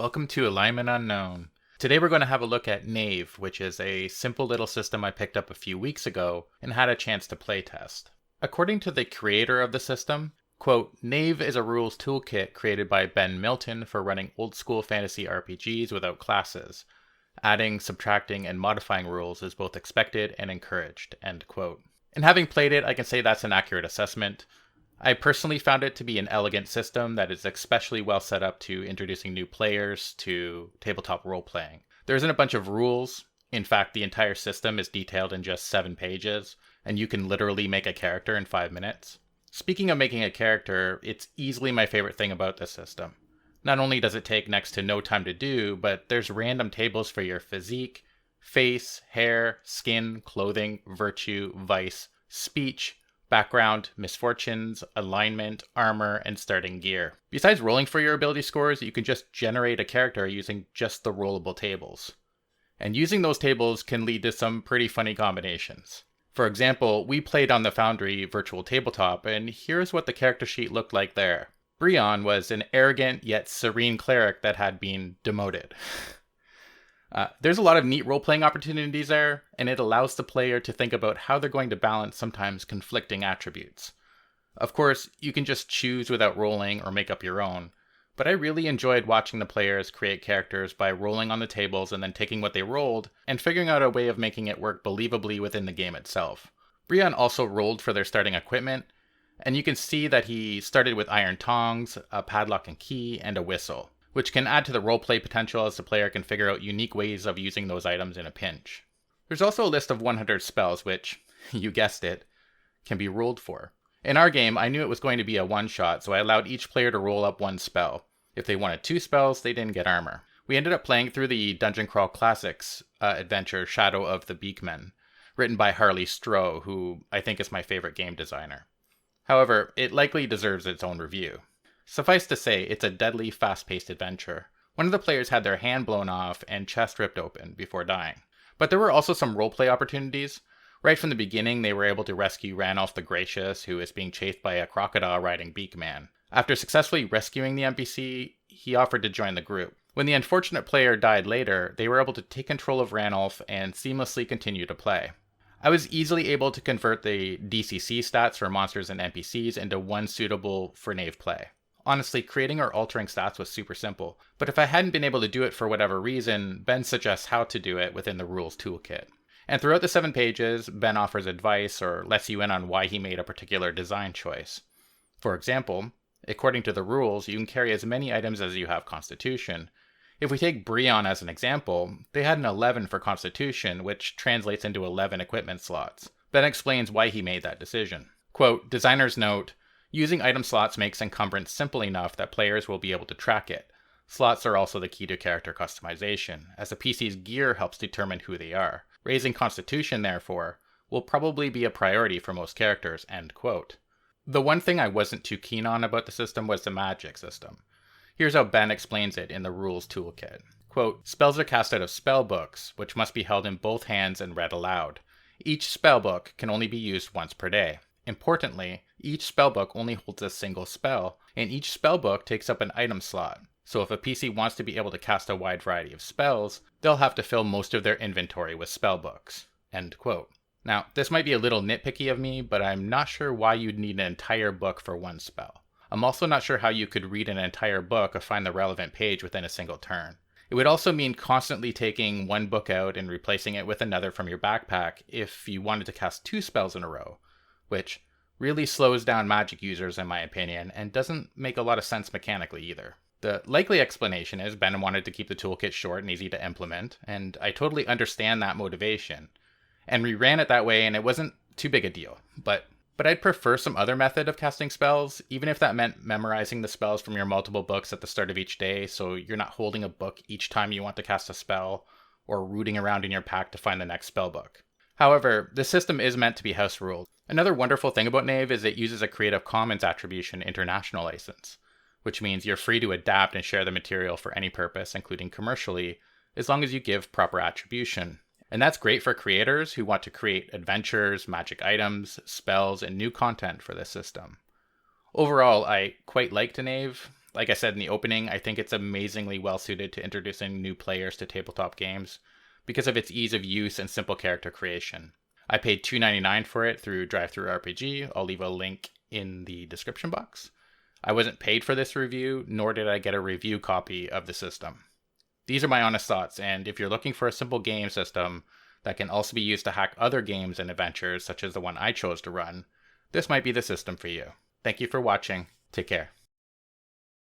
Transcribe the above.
welcome to Alignment Unknown. Today we're going to have a look at Knave, which is a simple little system I picked up a few weeks ago and had a chance to playtest. According to the creator of the system, quote, Knave is a rules toolkit created by Ben Milton for running old-school fantasy RPGs without classes. Adding, subtracting, and modifying rules is both expected and encouraged, end quote. And having played it, I can say that's an accurate assessment. I personally found it to be an elegant system that is especially well set up to introducing new players to tabletop role-playing. There isn't a bunch of rules. In fact, the entire system is detailed in just 7 pages, and you can literally make a character in 5 minutes. Speaking of making a character, it's easily my favorite thing about this system. Not only does it take next to no time to do, but there's random tables for your physique, face, hair, skin, clothing, virtue, vice, speech, background, misfortunes, alignment, armor, and starting gear. Besides rolling for your ability scores, you can just generate a character using just the rollable tables. And using those tables can lead to some pretty funny combinations. For example, we played on the Foundry virtual tabletop, and here's what the character sheet looked like there. Brion was an arrogant yet serene cleric that had been demoted. There's a lot of neat role-playing opportunities there, and it allows the player to think about how they're going to balance sometimes conflicting attributes. Of course, you can just choose without rolling or make up your own, but I really enjoyed watching the players create characters by rolling on the tables and then taking what they rolled and figuring out a way of making it work believably within the game itself. Brion also rolled for their starting equipment, and you can see that he started with iron tongs, a padlock and key, and a whistle, which can add to the roleplay potential as the player can figure out unique ways of using those items in a pinch. There's also a list of 100 spells which, you guessed it, can be rolled for. In our game, I knew it was going to be a one-shot, so I allowed each player to roll up 1 spell. If they wanted 2 spells, they didn't get armor. We ended up playing through the Dungeon Crawl Classics adventure Shadow of the Beakmen, written by Harley Stroh, who I think is my favorite game designer. However, it likely deserves its own review. Suffice to say, it's a deadly, fast-paced adventure. One of the players had their hand blown off and chest ripped open before dying. But there were also some roleplay opportunities. Right from the beginning, they were able to rescue Ranulf the Gracious, who is being chased by a crocodile-riding Beakman. After successfully rescuing the NPC, he offered to join the group. When the unfortunate player died later, they were able to take control of Ranulf and seamlessly continue to play. I was easily able to convert the DCC stats for monsters and NPCs into one suitable for Knave play. Honestly, creating or altering stats was super simple, but if I hadn't been able to do it for whatever reason, Ben suggests how to do it within the rules toolkit. And throughout the 7 pages, Ben offers advice or lets you in on why he made a particular design choice. For example, according to the rules, you can carry as many items as you have Constitution. If we take Brion as an example, they had an 11 for Constitution, which translates into 11 equipment slots. Ben explains why he made that decision. Quote, designers note, using item slots makes encumbrance simple enough that players will be able to track it. Slots are also the key to character customization, as a PC's gear helps determine who they are. Raising Constitution, therefore, will probably be a priority for most characters, end quote. The one thing I wasn't too keen on about the system was the magic system. Here's how Ben explains it in the rules toolkit. Quote, spells are cast out of spell books, which must be held in both hands and read aloud. Each spell book can only be used once per day. Importantly, each spellbook only holds a single spell, and each spellbook takes up an item slot. So if a PC wants to be able to cast a wide variety of spells, they'll have to fill most of their inventory with spellbooks. End quote. Now, this might be a little nitpicky of me, but I'm not sure why you'd need an entire book for one spell. I'm also not sure how you could read an entire book or find the relevant page within a single turn. It would also mean constantly taking one book out and replacing it with another from your backpack if you wanted to cast 2 spells in a row, which really slows down magic users in my opinion and doesn't make a lot of sense mechanically either. The likely explanation is Ben wanted to keep the toolkit short and easy to implement, and I totally understand that motivation. And we ran it that way and it wasn't too big a deal, but I'd prefer some other method of casting spells, even if that meant memorizing the spells from your multiple books at the start of each day so you're not holding a book each time you want to cast a spell, or rooting around in your pack to find the next spell book. However, this system is meant to be house ruled. Another wonderful thing about Knave is it uses a Creative Commons Attribution International license, which means you're free to adapt and share the material for any purpose, including commercially, as long as you give proper attribution. And that's great for creators who want to create adventures, magic items, spells, and new content for this system. Overall, I quite liked Knave. Like I said in the opening, I think it's amazingly well suited to introducing new players to tabletop games because of its ease of use and simple character creation. I paid $2.99 for it through DriveThruRPG. I'll leave a link in the description box. I wasn't paid for this review, nor did I get a review copy of the system. These are my honest thoughts, and if you're looking for a simple game system that can also be used to hack other games and adventures, such as the one I chose to run, this might be the system for you. Thank you for watching. Take care.